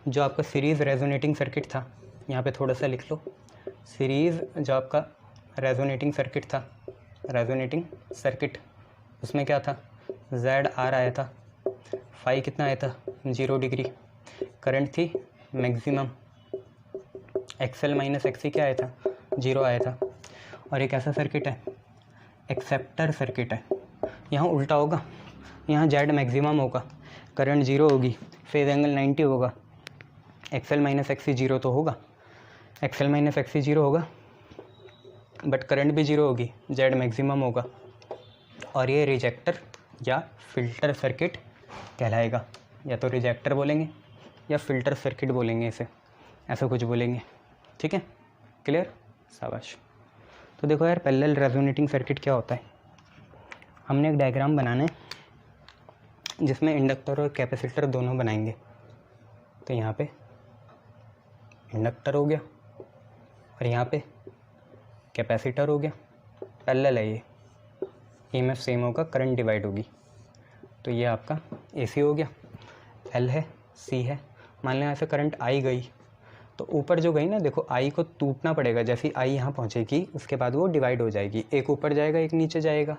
जो आपका सीरीज़ रेजोनेटिंग सर्किट था, यहाँ पे थोड़ा सा लिख लो। सीरीज़ जो आपका रेजोनेटिंग सर्किट था, रेजोनेटिंग सर्किट, उसमें क्या था, जेड आर आया था, फाई कितना आया था, 0 डिग्री, करंट थी मैक्सिमम, एक्सएल माइनस एक्सी क्या आया था, 0 आया था। और एक ऐसा सर्किट है एक्सेप्टर सर्किट है, यहाँ उल्टा होगा, यहाँ जेड मैक्सिमम होगा, करंट 0 होगी, फेज एंगल 90 होगा, एक्सएल माइनस एक्सी 0 तो होगा, एक्सएल माइनस एक्सी 0 होगा, बट करंट भी 0 होगी, जेड मैक्सिमम होगा। और ये रिजेक्टर या फिल्टर सर्किट कहलाएगा, या तो रिजेक्टर बोलेंगे या फिल्टर सर्किट बोलेंगे, इसे ऐसा कुछ बोलेंगे, ठीक है। क्लियर, शाबाश। तो देखो यार, पैरेलल रेजोनेटिंग सर्किट क्या होता है। हमने एक डायग्राम बनाना है जिसमें इंडक्टर और कैपेसिटर दोनों बनाएंगे। तो यहाँ पे इंडक्टर हो गया और यहाँ पे कैपेसिटर हो गया, पैरेलल है ये, ईएमएफ सेम होगा, करंट डिवाइड होगी। तो ये आपका एसी हो गया, एल है, सी है। मान लें ऐसे करंट आई गई, तो ऊपर जो गई ना, देखो आई को टूटना पड़ेगा, जैसे आई यहाँ पहुँचेगी उसके बाद वो डिवाइड हो जाएगी, एक ऊपर जाएगा एक नीचे जाएगा।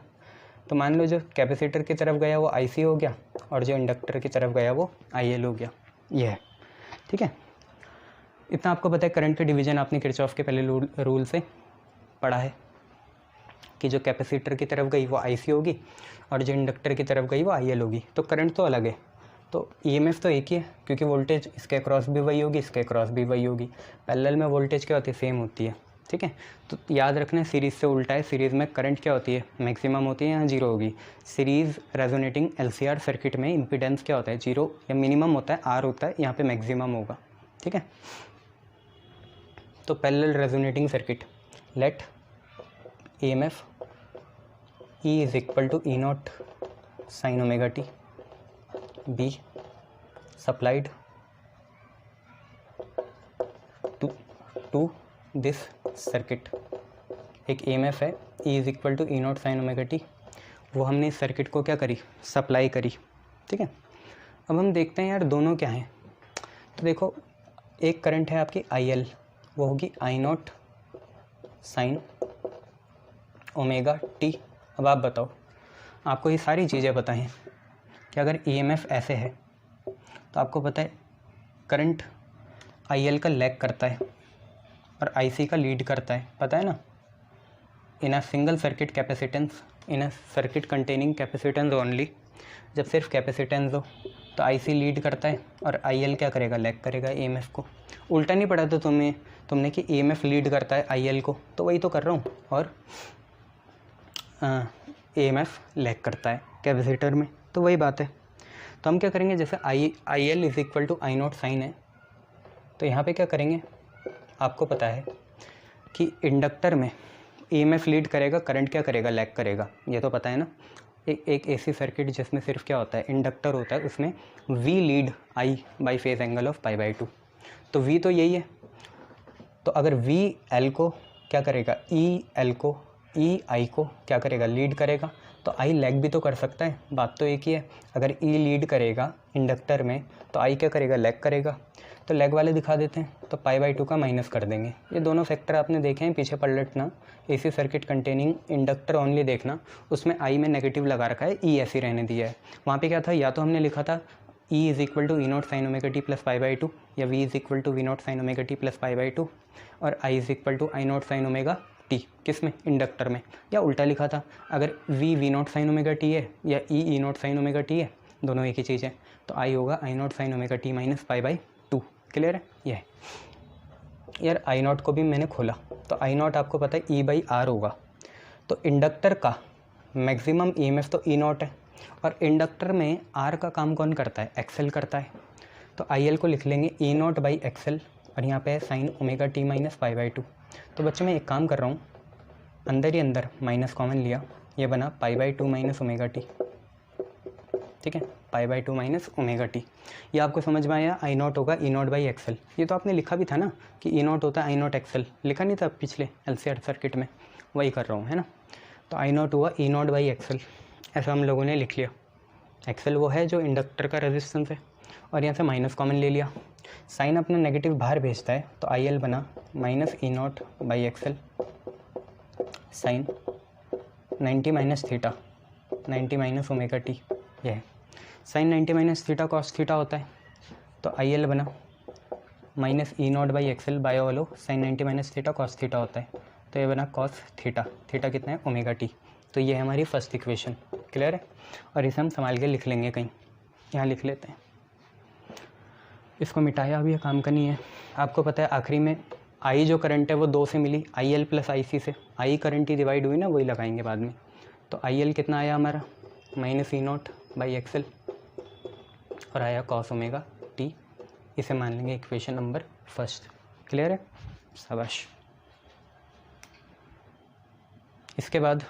तो मान लो जो कैपेसिटर की तरफ गया वो आईसी हो गया और जो इंडक्टर की तरफ गया वो आईएल हो गया, ये है, ठीक है। इतना आपको पता है। करंट के डिवीज़न आपने किरचॉफ के पहले रूल से पढ़ा है कि जो कैपेसिटर की तरफ गई वो आईसी होगी और जो इंडक्टर की तरफ गई वो आईएल होगी। तो करंट तो अलग है, तो ईएमएफ तो एक ही है, क्योंकि वोल्टेज इसके अक्रॉस भी वही होगी, इसके अक्रॉस भी वही होगी। पैरेलल में वोल्टेज क्या होती है, सेम होती है, ठीक है। तो याद रखना, सीरीज़ से उल्टा है। सीरीज़ में करंट क्या होती है, मैक्सिमम होती है, यहाँ 0 होगी। सीरीज़ रेजोनेटिंग एलसीआर सर्किट में इम्पीडेंस क्या होता है, 0 या मिनिमम होता है, आर होता है, यहाँ पे मैक्सिमम होगा, ठीक है। तो parallel resonating circuit, let EMF E is equal to E naught sin omega t be supplied to this circuit। एक EMF है E is equal to E naught sin omega t, वो हमने इस सर्किट को क्या करी, सप्लाई करी, ठीक है। अब हम देखते हैं यार दोनों क्या हैं। तो देखो, एक करंट है आपकी IL, वो होगी I naught sin omega t। अब आप बताओ, आपको ये सारी चीज़ें पता हैं कि अगर ईएमएफ ऐसे है तो आपको पता है करंट आईएल का लैग करता है और आईसी का लीड करता है, पता है ना। In a single circuit capacitance, in a circuit containing capacitance only, जब सिर्फ कैपेसिटेंस हो तो आईसी लीड करता है और आईएल क्या करेगा, लैग करेगा ईएमएफ को। उल्टा नहीं पढ़ा तो तुमने कि ईएमएफ लीड करता है आईएल को, तो वही तो कर रहा हूँ, और ईएमएफ लैग करता है कैपेसिटर में, तो वही बात है। तो हम क्या करेंगे, जैसे I L is equal to I naught sine है, तो यहाँ पे क्या करेंगे, आपको पता है कि इंडक्टर में ईएमएफ लीड करेगा, करंट क्या करेगा, लैग करेगा, ये तो पता है ना। एक एसी सर्किट जिसमें सिर्फ क्या होता है, इंडक्टर होता है, उसमें V lead I by phase angle of pi by 2, तो वी तो यही है। तो अगर वी एल को क्या करेगा, ई एल को, ई आई को क्या करेगा, लीड करेगा, तो आई लैग भी तो कर सकता है, बात तो एक ही है। अगर ई लीड करेगा इंडक्टर में तो आई क्या करेगा, लैग करेगा। तो लैग वाले दिखा देते हैं, तो पाई बाई 2 का माइनस कर देंगे। ये दोनों फैक्टर आपने देखे हैं, पीछे पलटना, AC circuit containing inductor only देखना, उसमें आई में नेगेटिव लगा रखा है, ई ऐसे रहने दिया है। वहाँ पे क्या था, या तो हमने लिखा था E is equal to E naught sine omega t plus pi by 2, या V is equal to V naught sine omega t plus pi by 2, और I is equal to I naught sine omega t, किस में, inductor में। या उल्टा लिखा था, अगर V naught sine omega t है या E naught sine omega t है, दोनों एक ही चीज़ है, तो आई होगा आई naught sine omega T minus pi by 2। Clear है। ये है यार, आई नॉट को भी मैंने खोला, तो आई नॉट आपको पता है E बाई आर होगा। तो इंडक्टर का मैक्सिमम ईएमएफ तो E नॉट है, और इंडक्टर में आर का काम कौन करता है, एक्सएल करता है। तो आई एल को लिख लेंगे ई नॉट बाई एक्सएल, और यहाँ पे है sign omega T minus pi by two. तो बच्चों मैं एक काम कर रहा हूँ, अंदर ही अंदर माइनस कॉमन लिया, ये बना pi by two minus omega T. ठीक है, pi by two minus omega T. ये आपको समझ में आया, आई नॉट होगा ई नॉट बाई एक्सएल। ये तो आपने लिखा भी था ना कि ई नॉट होता है आई नॉट एक्सएल, लिखा नहीं था पिछले एलसीआर सर्किट में, वही कर रहा हूँ, है ना। तो आई नॉट हुआ ई नॉट बाई एक्सएल, ऐसा हम लोगों ने लिख लिया। एक्सएल वो है जो इंडक्टर का रेजिस्टेंस है, और यहाँ से माइनस कॉमन ले लिया। साइन अपना नेगेटिव बाहर भेजता है, तो आई एल बना minus E not by XL sine 90 minus theta, 90 minus omega T. यह है sine 90 minus theta cos theta होता है, तो आई एल बना minus E not by XL bio वालो sine 90 minus theta cos theta होता है, तो ये बना कॉस थीटा। थीटा कितना है, ओमेगा टी। तो ये है हमारी फर्स्ट इक्वेशन। क्लियर है, और इसे हम संभाल के लिख लेंगे कहीं, यहाँ लिख लेते हैं। इसको मिटाया, अभी ये काम का नहीं है। आपको पता है आखिरी में आई जो करंट है वो 2 से मिली, आई एल प्लस आई सी से। आई करंट ही डिवाइड हुई ना, वही लगाएंगे बाद में। तो आई एल कितना आया हमारा, minus E not by XL, और आया कॉस ओमेगा टी। इसे मान लेंगे इक्वेशन नंबर फर्स्ट। क्लियर है, शाबाश। इसके बाद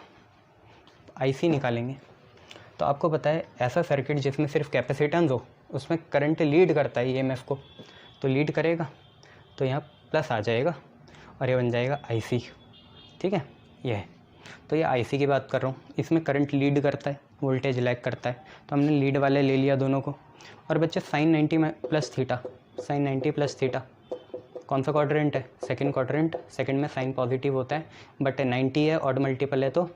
आईसी निकालेंगे। तो आपको पता है ऐसा सर्किट जिसमें सिर्फ कैपेसिटेंस हो, उसमें करंट लीड करता है ईएमएफ को, तो लीड करेगा तो यहाँ प्लस आ जाएगा, और ये बन जाएगा आईसी। ठीक है, ये है। तो ये आईसी की बात कर रहा हूँ, इसमें करंट लीड करता है, वोल्टेज लैग करता है, तो हमने लीड वाले ले लिया दोनों को। और बच्चे sine 90 plus theta, sine 90 plus theta कौन सा क्वाड्रेंट है, सेकंड क्वाड्रेंट। सेकंड में साइन पॉजिटिव होता है, बट 90 है ऑड मल्टीपल है तो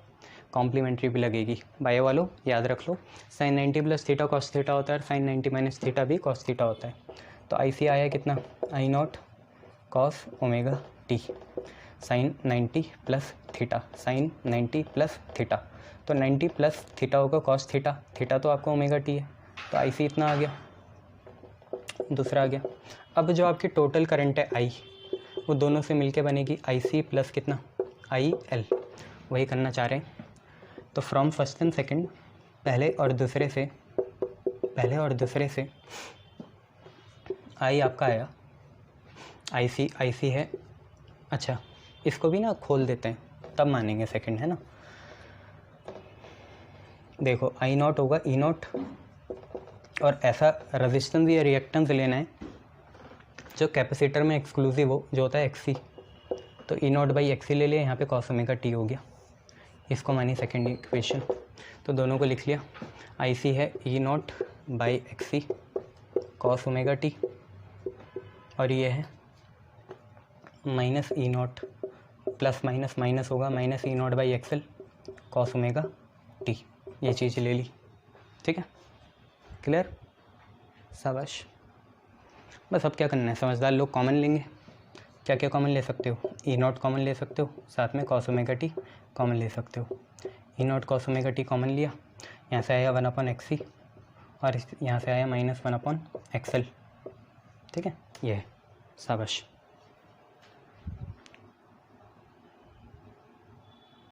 कॉम्प्लीमेंट्री भी लगेगी। बायो वालों याद रख लो, sine 90 plus theta cos theta होता है, और साइन 90 माइनस थीटा भी कॉस थीटा होता है। तो आई सी आया कितना, I not cos omega T sine 90 plus theta, sine 90 plus theta. तो 90 प्लस थीटा होगा कॉस थीटा, थीटा तो आपका ओमेगा टी है, तो आई सी इतना आ गया, दूसरा आ गया। अब जो आपकी टोटल करंट है आई, वो दोनों से मिलके बनेगी आई सी प्लस कितना, आई एल। वही करना चाह रहे हैं। तो फ्रॉम फर्स्ट एंड सेकंड, पहले और दूसरे से आई आपका आया, आई सी है। अच्छा, इसको भी ना खोल देते हैं, तब मानेंगे सेकंड, है ना। देखो आई नॉट होगा ई नॉट, और ऐसा रेजिस्टेंस या रिएक्टेंस लेना है जो कैपेसिटर में एक्सक्लूसिव हो, जो होता है एक्सी। तो ई नॉट बाई एक्सी ले लिया, यहाँ पे कॉस ओमेगा टी हो गया, इसको मानी सेकेंड इक्वेशन। तो दोनों को लिख लिया, आई सी है E not by XC cos omega T, और ये है minus E not plus minus minus होगा, minus E not by XL cos omega T. ये चीज़ ले ली, ठीक है, क्लियर, शाबाश। बस अब क्या करना है, समझदार लोग कॉमन लेंगे। क्या क्या कॉमन ले सकते हो, ई नॉट कॉमन ले सकते हो, साथ में कॉस ओमेगा टी कॉमन ले सकते हो। E not cos omega T common लिया, यहाँ से आया 1 एक्स सी, और यहाँ से आया -1 एक्सएल। ठीक है, ये है, शाबाश।